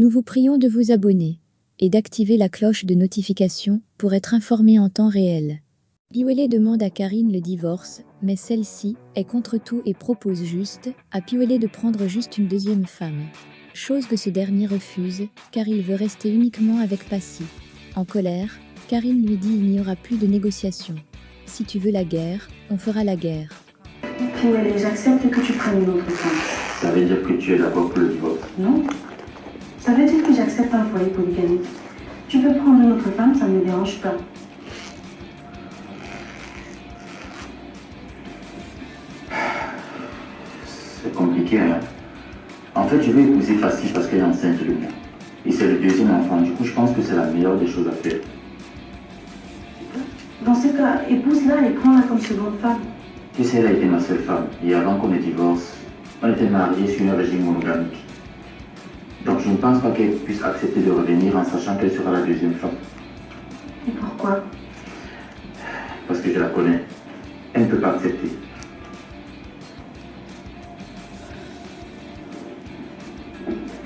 Nous vous prions de vous abonner et d'activer la cloche de notification pour être informé en temps réel. Piwele demande à Karine le divorce, mais celle-ci est contre tout et propose juste à Piwele de prendre juste une deuxième femme. Chose que ce dernier refuse, car il veut rester uniquement avec Passy. En colère, Karine lui dit il n'y aura plus de négociations. Si tu veux la guerre, on fera la guerre. Piwele, j'accepte que tu prennes une autre femme. Ça veut dire que tu es d'accord pour le divorce? Non. Ça veut dire que j'accepte un foyer polygamique. Tu peux prendre une autre femme, ça ne me dérange pas. C'est compliqué, hein? En fait, je vais épouser Passy parce qu'elle est enceinte de moi. Et c'est le deuxième enfant. Du coup, je pense que c'est la meilleure des choses à faire. Dans ce cas, épouse-la et prends-la comme seconde femme. Tu sais, elle a été ma seule femme. Et avant qu'on ne divorce, on était mariés sur un régime monogamique. Donc je ne pense pas qu'elle puisse accepter de revenir en sachant qu'elle sera la deuxième femme. Et pourquoi? Parce que je la connais. Elle ne peut pas accepter.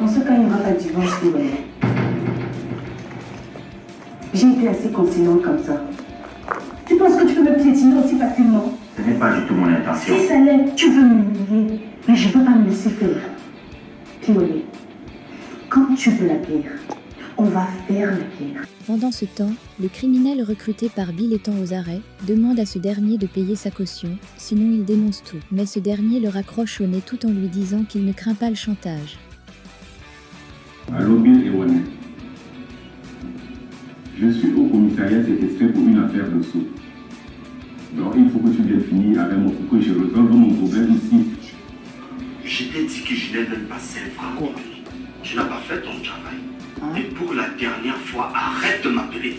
Dans ce cas, il n'y aura pas de divorce, Piwele. J'ai été assez conciliante comme ça. Tu penses que tu peux me piétiner aussi facilement? Ce n'est pas du tout mon intention. Si ça l'est, tu veux m'humilier. Mais je ne veux pas me laisser faire. Piwele, quand tu veux la guerre, on va faire la guerre. Pendant ce temps, le criminel recruté par Bill étant aux arrêts, demande à ce dernier de payer sa caution, sinon il dénonce tout. Mais ce dernier le raccroche au nez tout en lui disant qu'il ne craint pas le chantage. Allô, Bill et Wanet. Je suis au commissariat cet extrait pour une affaire de saut. Donc il faut que tu viennes finir avec moi pour que je résolve mon problème ici. Je t'ai dit que je n'ai même pas 5 francs. Tu n'as pas fait ton travail. Et pour la dernière fois, arrête de m'appeler.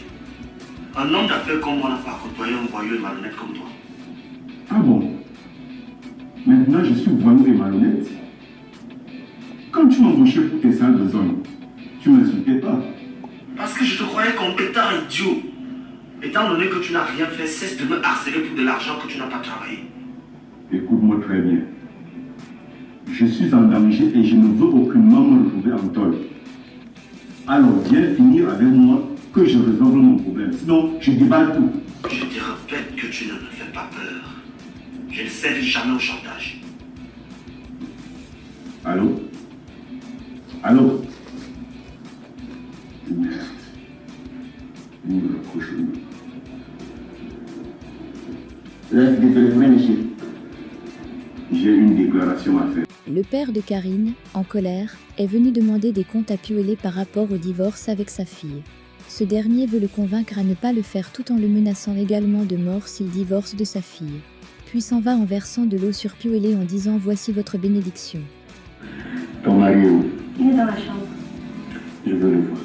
Un homme d'affaires comme moi n'a pas côtoyé un voyou et malhonnête comme toi. Ah bon? Maintenant je suis voyou et malhonnête? Quand tu m'embauchais pour tes sales besognes, tu ne m'insultais pas. Parce que je te croyais compétent, idiot. Étant donné que tu n'as rien fait, cesse de me harceler pour de l'argent que tu n'as pas travaillé. Écoute-moi très bien. Je suis en danger et je ne veux aucunement me retrouver en tôle. Alors viens finir avec moi que je résolve mon problème. Sinon, je déballe tout. Je te répète que tu ne me fais pas peur. Je ne cède jamais au chantage. Allô? Allô? Merde. Il me rapproche de nous. Laisse de téléphoner, monsieur. J'ai une déclaration à faire. Le père de Karine, en colère, est venu demander des comptes à Piwele par rapport au divorce avec sa fille. Ce dernier veut le convaincre à ne pas le faire tout en le menaçant également de mort s'il divorce de sa fille. Puis s'en va en versant de l'eau sur Piwele en disant « Voici votre bénédiction ». Ton mari est où? Il est dans la chambre. Je veux le voir.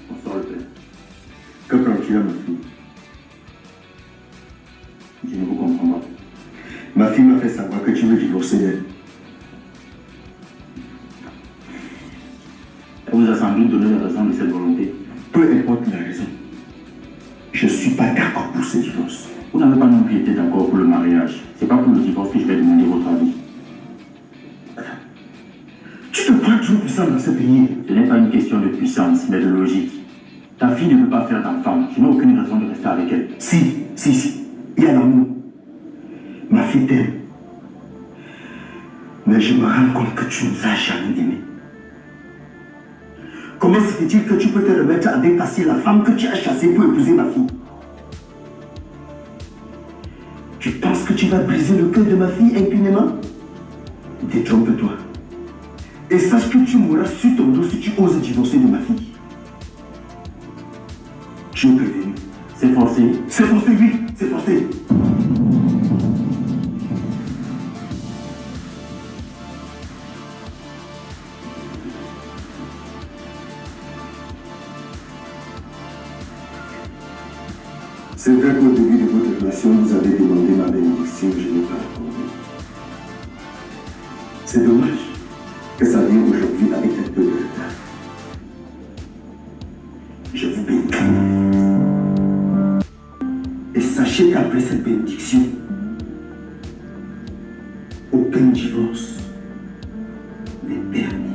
Bonsoir le père. Que prends-tu à ma fille? Je ne vous comprends pas. Ma fille m'a fait savoir que tu veux divorcer d'elle. Elle vous a sans doute donné la raison de cette volonté. Peu importe la raison. Je ne suis pas d'accord pour ce divorce. Vous n'avez pas non plus été d'accord pour le mariage. C'est pas pour le divorce que je vais demander votre avis. Tu te crois toujours puissant dans ce pays? Ce n'est pas une question de puissance, mais de logique. Ta fille ne peut pas faire d'enfant. Je n'ai aucune raison de rester avec elle. Si. Il y a l'amour. Ma fille t'aime. Mais je me rends compte que tu ne l'as jamais aimée. Comment se fait-il que tu peux te remettre à dépasser la femme que tu as chassée pour épouser ma fille? Tu penses que tu vas briser le cœur de ma fille impunément? Détrompe-toi. Et sache que tu mourras sur ton dos si tu oses divorcer de ma fille. Je suis prévenu. C'est forcé. C'est forcé, oui, c'est forcé. C'est vrai qu'au début de votre relation, vous avez demandé ma bénédiction, je n'ai pas accordé. C'est dommage que ça vienne aujourd'hui avec un peu de retard. Je vous bénis. Et sachez qu'après cette bénédiction, aucun divorce n'est permis.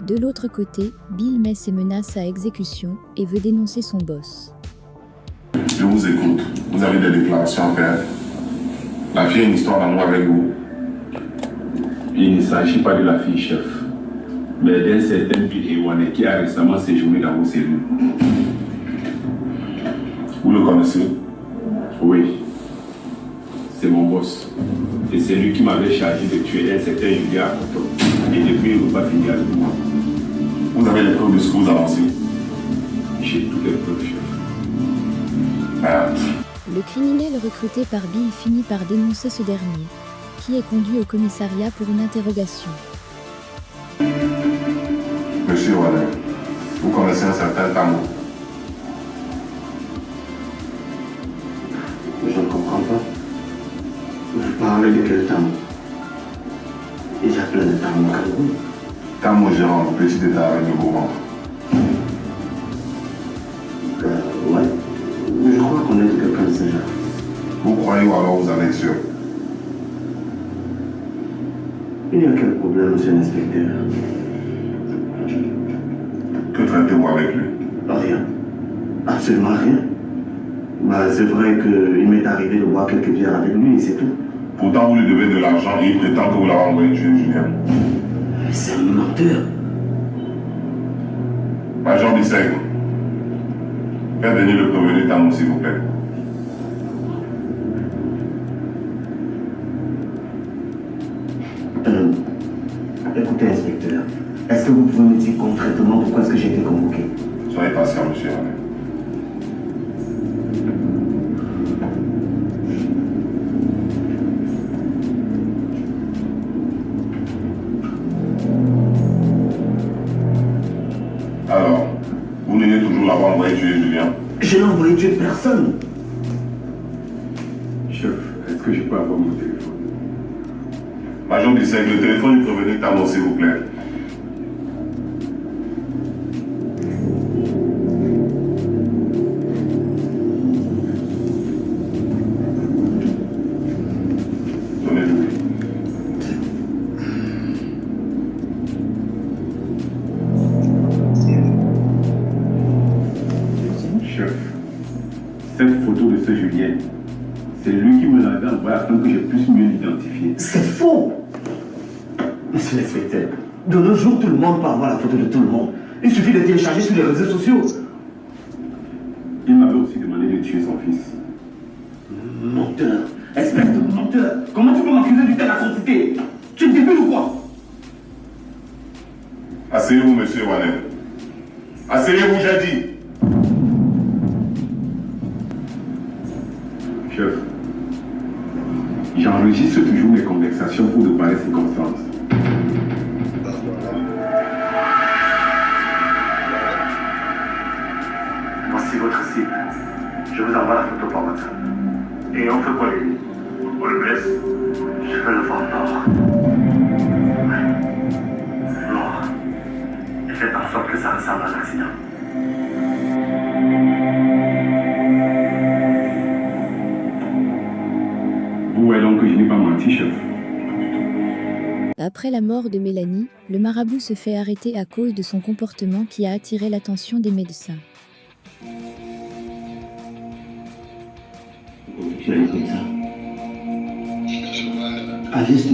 De l'autre côté, Bill met ses menaces à exécution et veut dénoncer son boss. Je vous écoute. Vous avez des déclarations à faire. La fille a une histoire d'amour avec vous. Il ne s'agit pas de la fille chef, mais d'un certain Bill Ewane qui a récemment séjourné dans vos cellules. Vous le connaissez? Oui, c'est mon boss. Et c'est lui qui m'avait chargé de tuer un certain Julien à Coton. Et depuis, il ne va pas finir avec moi. Vous avez les preuves de ce que vous avancez? J'ai toutes les preuves, chef. Merde. Le criminel recruté par Bill finit par dénoncer ce dernier, qui est conduit au commissariat pour une interrogation. Monsieur Waller, vous connaissez un certain Tamo? Je ne comprends pas. Vous parlez de quel Tamo? Il y a plein de Tamo au Cameroun. Tamo gérant le petit état avec le gros ventre. Ouais. Je crois qu'on est de quelqu'un de ce genre. Vous croyez ou alors vous en êtes sûr? Il y a quel problème, monsieur l'inspecteur? Que traitez-vous avec lui? Rien. Absolument rien. Bah, c'est vrai qu'il m'est arrivé de boire quelques bières avec lui et c'est tout. Pourtant, vous lui devez de l'argent et il prétend que vous l'avez envoyé tuer Julien. C'est un menteur. Major Bissègue, faites venir le prévenu Tamo, s'il vous plaît. Écoutez, inspecteur, est-ce que vous pouvez me dire concrètement pourquoi est-ce que j'ai été convoqué? Soyez patient, monsieur Waller. Alors, vous n'ayez toujours l'avoir envoyé tuer Julien? Je n'ai envoyé tuer personne. Chef, est-ce que je peux avoir mon téléphone? Major Bissègue, le téléphone du prévenu Tamo, s'il vous plaît. Donnez-le. Chef, cette photo de ce Julien, c'est lui qui me l'avait envoyée afin que je puisse mieux l'identifier. C'est faux. Monsieur l'inspecteur, de nos jours, tout le monde peut avoir la photo de tout le monde. Il suffit de télécharger sur les réseaux sociaux. Il m'avait aussi demandé de tuer son fils. Menteur. Espèce de menteur. Comment tu peux m'accuser d'une telle atrocité? Tu es débile ou quoi? Asseyez-vous, monsieur Waller. Asseyez-vous, j'ai dit. Chef, j'enregistre toujours mes conversations pour de pareilles circonstances. Voici votre cible. Je vous envoie la photo par WhatsApp. Et on fait quoi, lui? On le blesse? Je veux le voir mort. Mort. Et faites en sorte que ça ressemble à un accident. Vous voyez donc que je n'ai pas menti, chef. Après la mort de Mélanie, le marabout se fait arrêter à cause de son comportement qui a attiré l'attention des médecins. Tu allais comme ça. Alice de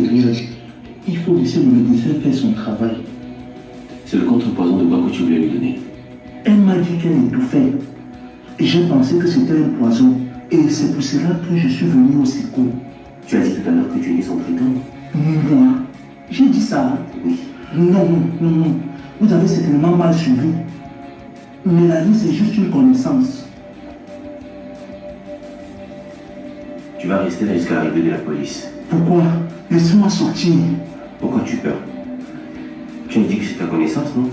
il faut laisser le médecin faire son travail. C'est le contrepoison de bois que tu voulais lui donner. Elle m'a dit qu'elle étouffait. Et j'ai pensé que c'était un poison. Et c'est pour cela que je suis venu au secours. Tu as dit tout à l'heure que tu étais son traitant? Moi? J'ai dit ça? Oui. Non. Vous avez certainement mal suivi. Mélanie, c'est juste une connaissance. Tu vas rester là jusqu'à l'arrivée de la police. Pourquoi? Laisse-moi sortir. Pourquoi tu peurs? Tu me dis que c'est ta connaissance, non?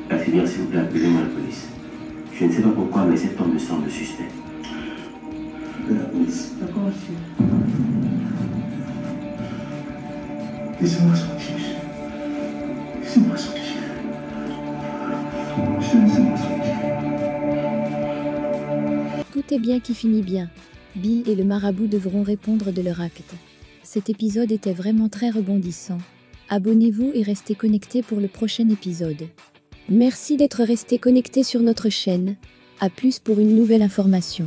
Infirmière, s'il vous plaît, appelez-moi la police. Je ne sais pas pourquoi, mais cet homme me semble suspect. La police. D'accord, monsieur. Laissez-moi sortir. Laissez-moi sortir. Monsieur, laissez-moi sortir. Tout est bien qui finit bien. Bill et le marabout devront répondre de leur acte. Cet épisode était vraiment très rebondissant. Abonnez-vous et restez connectés pour le prochain épisode. Merci d'être resté connecté sur notre chaîne. À plus pour une nouvelle information.